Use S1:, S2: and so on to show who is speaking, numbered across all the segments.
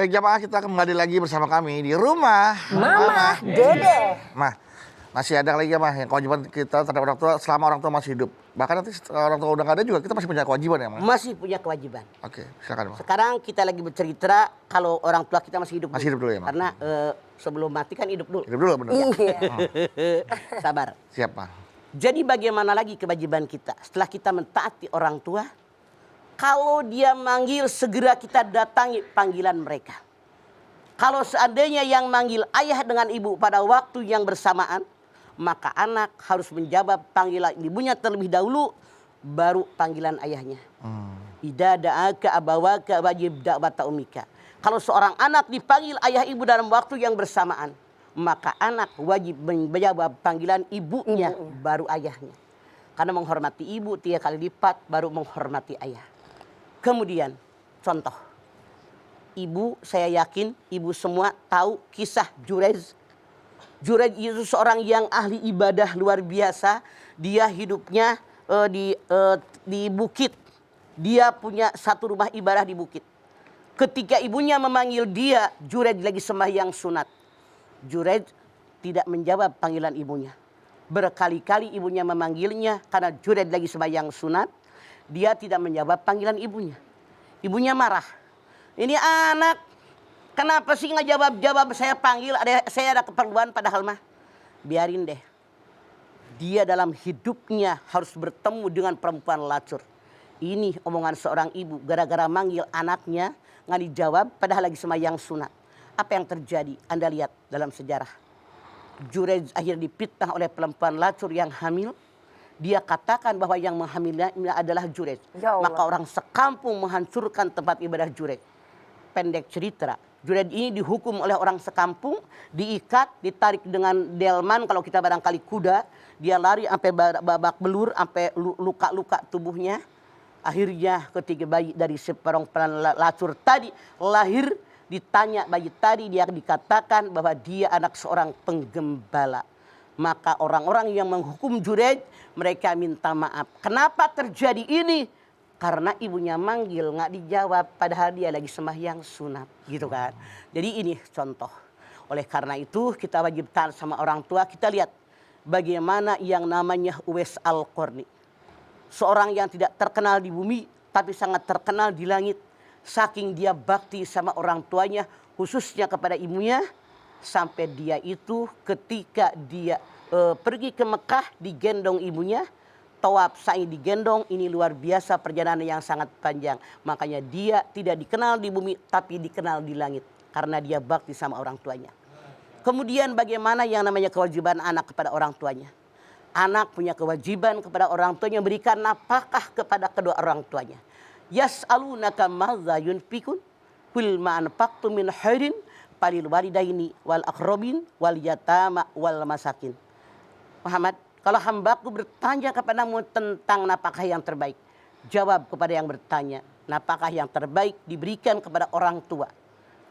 S1: Baik jamaah, kita kembali lagi bersama kami di rumah
S2: Mama Dede.
S1: Mah, masih ada lagi ya Mah, yang kewajiban kita terhadap orang tua selama orang tua masih hidup. Bahkan nanti orang tua udah gak ada juga kita masih punya kewajiban ya Mah?
S2: Masih punya kewajiban.
S1: Oke, silakan Mah.
S2: Sekarang kita lagi bercerita kalau orang tua kita masih hidup.
S1: Masih hidup dulu ya Mah?
S2: Karena sebelum mati kan hidup dulu.
S1: Hidup dulu bener.
S2: Iya. Sabar.
S1: Siap Mah.
S2: Jadi bagaimana lagi kewajiban kita setelah kita mentaati orang tua? Kalau dia manggil segera kita datangi panggilan mereka. Kalau seandainya yang manggil ayah dengan ibu pada waktu yang bersamaan, maka anak harus menjawab panggilan ibunya terlebih dahulu, baru panggilan ayahnya. Idza da'aka abawaka wajib da'wata umika. Kalau seorang anak dipanggil ayah ibu dalam waktu yang bersamaan, maka anak wajib menjawab panggilan ibunya baru ayahnya. Karena menghormati ibu 3 kali lipat baru menghormati ayah. Kemudian contoh. Ibu, saya yakin ibu semua tahu kisah Jurej. Jurej itu seorang yang ahli ibadah luar biasa. Dia hidupnya di bukit. Dia punya satu rumah ibadah di bukit. Ketika ibunya memanggil dia, Jurej lagi sembahyang sunat. Jurej tidak menjawab panggilan ibunya. Berkali-kali ibunya memanggilnya karena Jurej lagi sembahyang sunat. Dia tidak menjawab panggilan ibunya. Ibunya marah. Ini anak, kenapa sih nggak jawab-jawab saya panggil? Saya ada keperluan padahal mah. Biarin deh. Dia dalam hidupnya harus bertemu dengan perempuan lacur. Ini omongan seorang ibu. Gara-gara manggil anaknya nggak dijawab padahal lagi sembahyang sunat. Apa yang terjadi? Anda lihat dalam sejarah. Jurej akhirnya dipitnah oleh perempuan lacur yang hamil. Dia katakan bahwa yang menghamilnya adalah Jurej.
S3: Ya Allah.
S2: Maka orang sekampung menghancurkan tempat ibadah Jurej. Pendek cerita, Jurej ini dihukum oleh orang sekampung, diikat, ditarik dengan delman kalau kita barangkali kuda. Dia lari sampai babak belur, sampai luka-luka tubuhnya. Akhirnya ketika bayi dari seperempuan lacur tadi lahir, ditanya bayi tadi, dia dikatakan bahwa dia anak seorang penggembala. Maka orang-orang yang menghukum Jurej, mereka minta maaf. Kenapa terjadi ini? Karena ibunya manggil nggak dijawab, padahal dia lagi sembahyang sunat, gitu kan? Jadi ini contoh. Oleh karena itu kita wajib taat sama orang tua. Kita lihat bagaimana yang namanya Uwais Al-Qarni, seorang yang tidak terkenal di bumi, tapi sangat terkenal di langit. Saking dia bakti sama orang tuanya, khususnya kepada ibunya. Sampai dia itu ketika dia pergi ke Mekah digendong ibunya, tawaf sa'i digendong, ini luar biasa perjalanan yang sangat panjang. Makanya dia tidak dikenal di bumi tapi dikenal di langit karena dia bakti sama orang tuanya. Kemudian bagaimana yang namanya kewajiban anak kepada orang tuanya? Anak punya kewajiban kepada orang tuanya memberikan nafkah kepada kedua orang tuanya. Yas'alunaka madza yunfikun qul ma anfaqtum min khairin palil walidaini wal aqrabin wal yatama wal masakin. Muhammad, kalau hambaku bertanya kepadamu tentang nafkah yang terbaik, jawab kepada yang bertanya. Nafkah yang terbaik diberikan kepada orang tua,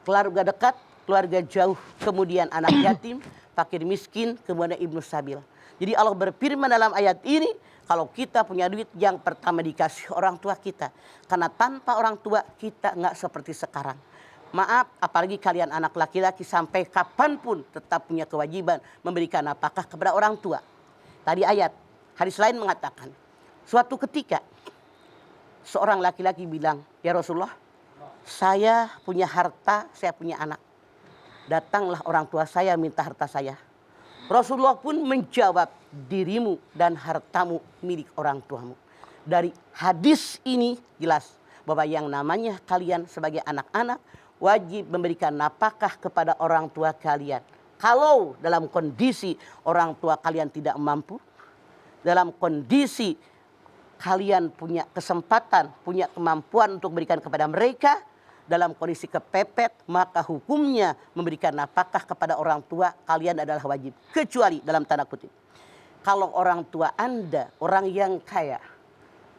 S2: keluarga dekat, keluarga jauh, kemudian anak yatim, fakir miskin, kemudian ibnu sabil. Jadi Allah berfirman dalam ayat ini, kalau kita punya duit yang pertama dikasih orang tua kita. Karena tanpa orang tua kita nggak seperti sekarang. Maaf, apalagi kalian anak laki-laki sampai kapanpun tetap punya kewajiban memberikan nafkah kepada orang tua. Tadi ayat, hadis lain mengatakan, suatu ketika seorang laki-laki bilang, ya Rasulullah, saya punya harta, saya punya anak. Datanglah orang tua saya minta harta saya. Rasulullah pun menjawab, dirimu dan hartamu milik orang tuamu. Dari hadis ini jelas bahwa yang namanya kalian sebagai anak-anak wajib memberikan nafkah kepada orang tua kalian. Kalau dalam kondisi orang tua kalian tidak mampu, dalam kondisi kalian punya kesempatan, punya kemampuan untuk berikan kepada mereka, dalam kondisi kepepet, maka hukumnya memberikan nafkah kepada orang tua kalian adalah wajib. Kecuali dalam tanda kutip, kalau orang tua Anda orang yang kaya,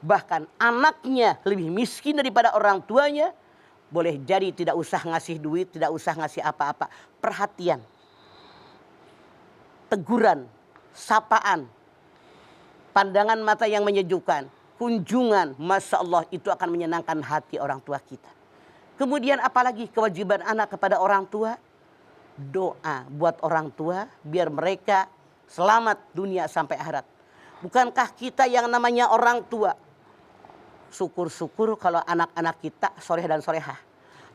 S2: bahkan anaknya lebih miskin daripada orang tuanya, boleh jadi tidak usah ngasih duit, tidak usah ngasih apa-apa. Perhatian, teguran, sapaan, pandangan mata yang menyejukkan, kunjungan, Masya Allah itu akan menyenangkan hati orang tua kita. Kemudian apalagi kewajiban anak kepada orang tua? Doa buat orang tua biar mereka selamat dunia sampai akhirat. Bukankah kita yang namanya orang tua? Syukur-syukur kalau anak-anak kita soleh dan solehah.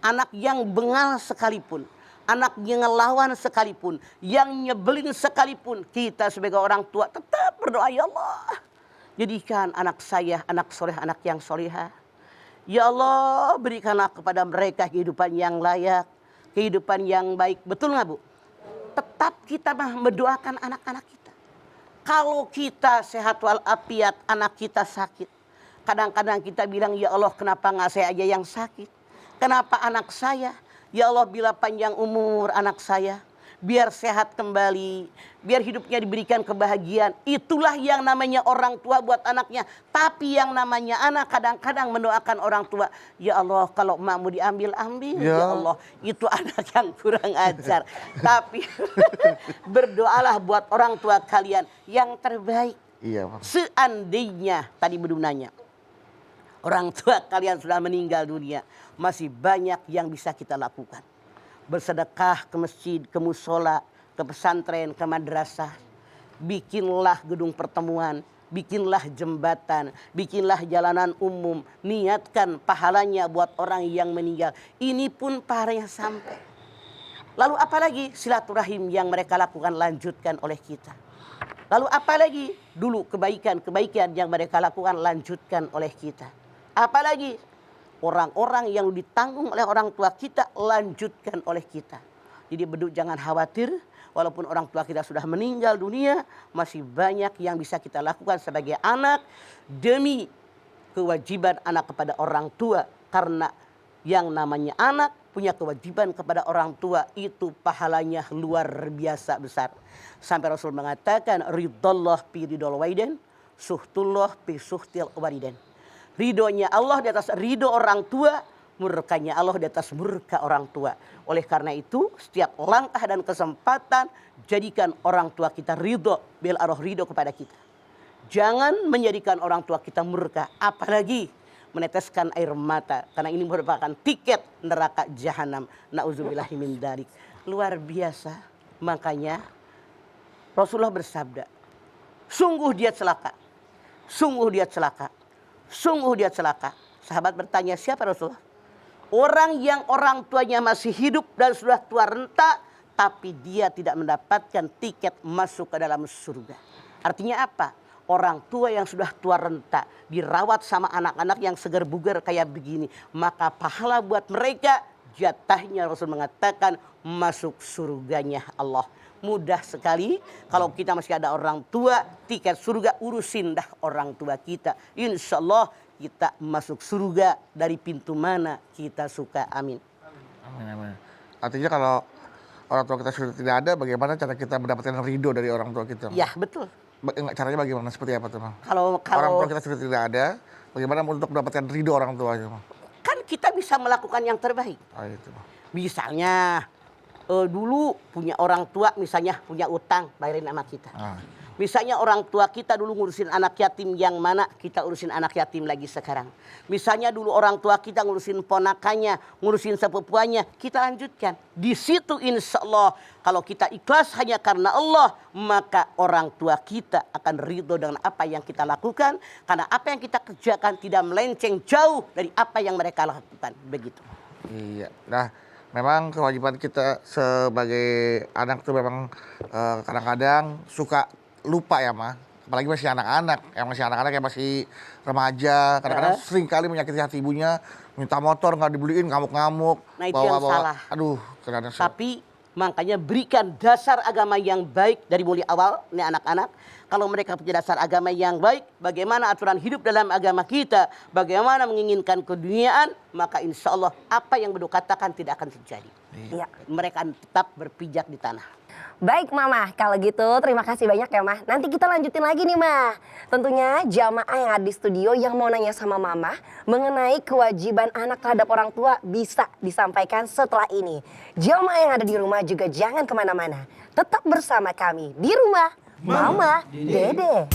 S2: Anak yang bengal sekalipun, anak yang ngelawan sekalipun, yang nyebelin sekalipun, kita sebagai orang tua tetap berdoa, ya Allah, jadikan anak saya anak soleh, anak yang solehah. Ya Allah, berikanlah kepada mereka kehidupan yang layak, kehidupan yang baik. Betul nggak, Bu? Tetap kita mendoakan anak-anak kita. Kalau kita sehat walafiat, anak kita sakit. Kadang-kadang kita bilang, ya Allah, kenapa nggak saya aja yang sakit? Kenapa anak saya? Ya Allah, bila panjang umur anak saya, biar sehat kembali, biar hidupnya diberikan kebahagiaan. Itulah yang namanya orang tua buat anaknya. Tapi yang namanya anak kadang-kadang mendoakan orang tua, ya Allah, kalau emak mau diambil, ambil. Ya Allah, itu anak yang kurang ajar. Tapi berdoalah buat orang tua kalian yang terbaik.
S1: Iya, Pak.
S2: Seandainya, tadi belum nanya, orang tua kalian sudah meninggal dunia, masih banyak yang bisa kita lakukan. Bersedekah ke masjid, ke musola, ke pesantren, ke madrasah. Bikinlah gedung pertemuan, bikinlah jembatan, bikinlah jalanan umum. Niatkan pahalanya buat orang yang meninggal. Ini pun pahalanya sampai. Lalu apalagi silaturahim yang mereka lakukan, lanjutkan oleh kita. Lalu apalagi dulu kebaikan-kebaikan yang mereka lakukan, lanjutkan oleh kita. Apalagi orang-orang yang ditanggung oleh orang tua kita, lanjutkan oleh kita. Jadi beduk jangan khawatir, walaupun orang tua kita sudah meninggal dunia, masih banyak yang bisa kita lakukan sebagai anak demi kewajiban anak kepada orang tua. Karena yang namanya anak punya kewajiban kepada orang tua, itu pahalanya luar biasa besar. Sampai Rasul mengatakan, ridallah fi ridal walidain, suhtullah fi suhtil walidain. Ridhonya Allah di atas ridho orang tua, murkanya Allah di atas murka orang tua. Oleh karena itu, setiap langkah dan kesempatan, jadikan orang tua kita ridho, bil arah ridho kepada kita. Jangan menjadikan orang tua kita murka, apalagi meneteskan air mata. Karena ini merupakan tiket neraka jahanam. Na'udzubillahi min dzalik. Luar biasa. Makanya Rasulullah bersabda, sungguh dia celaka. Sungguh dia celaka. Sungguh dia celaka. Sahabat bertanya, siapa Rasulullah? Orang yang orang tuanya masih hidup dan sudah tua renta, tapi dia tidak mendapatkan tiket masuk ke dalam surga. Artinya apa? Orang tua yang sudah tua renta, dirawat sama anak-anak yang segar bugar kayak begini, maka pahala buat mereka, jatahnya Rasul mengatakan masuk surganya Allah. Mudah sekali kalau kita masih ada orang tua, tiket surga urusin dah orang tua kita. Insya Allah kita masuk surga dari pintu mana kita suka. Amin.
S1: Amin, amin. Artinya kalau orang tua kita sudah tidak ada, bagaimana cara kita mendapatkan ridho dari orang tua kita?
S2: Ya, betul.
S1: Caranya bagaimana? Seperti apa tuh, Bang?
S2: Kalau
S1: orang tua kita sudah tidak ada, bagaimana untuk mendapatkan ridho orang tuanya, Bang?
S2: Kan kita bisa melakukan yang terbaik.
S1: Oh, itu, Bang.
S2: Misalnya dulu punya orang tua, misalnya punya utang, bayarin sama kita. Misalnya orang tua kita dulu ngurusin anak yatim yang mana, kita urusin anak yatim lagi sekarang. Misalnya dulu orang tua kita ngurusin ponakannya, ngurusin sepupuannya, kita lanjutkan. Di situ insya Allah kalau kita ikhlas hanya karena Allah, maka orang tua kita akan ridho dengan apa yang kita lakukan. Karena apa yang kita kerjakan tidak melenceng jauh dari apa yang mereka lakukan. Begitu.
S1: Iya. Nah, memang kewajiban kita sebagai anak tuh memang kadang-kadang suka lupa ya, Ma. Apalagi masih anak-anak, yang masih remaja, kadang-kadang sering kali menyakiti hati ibunya, minta motor nggak dibeliin, ngamuk-ngamuk,
S2: nah, itu yang salah.
S1: Aduh, kadang-kadang.
S2: Tapi makanya berikan dasar agama yang baik dari mulai awal, nih anak-anak. Kalau mereka punya dasar agama yang baik, bagaimana aturan hidup dalam agama kita, bagaimana menginginkan keduniaan, maka insya Allah apa yang Beduk katakan tidak akan terjadi.
S3: Iya.
S2: Mereka tetap berpijak di tanah.
S3: Baik Mama, kalau gitu terima kasih banyak ya Mah. Nanti kita lanjutin lagi nih Mah. Tentunya jamaah yang ada di studio yang mau nanya sama Mama mengenai kewajiban anak terhadap orang tua bisa disampaikan setelah ini. Jamaah yang ada di rumah juga jangan kemana-mana. Tetap bersama kami di rumah Mama Dede.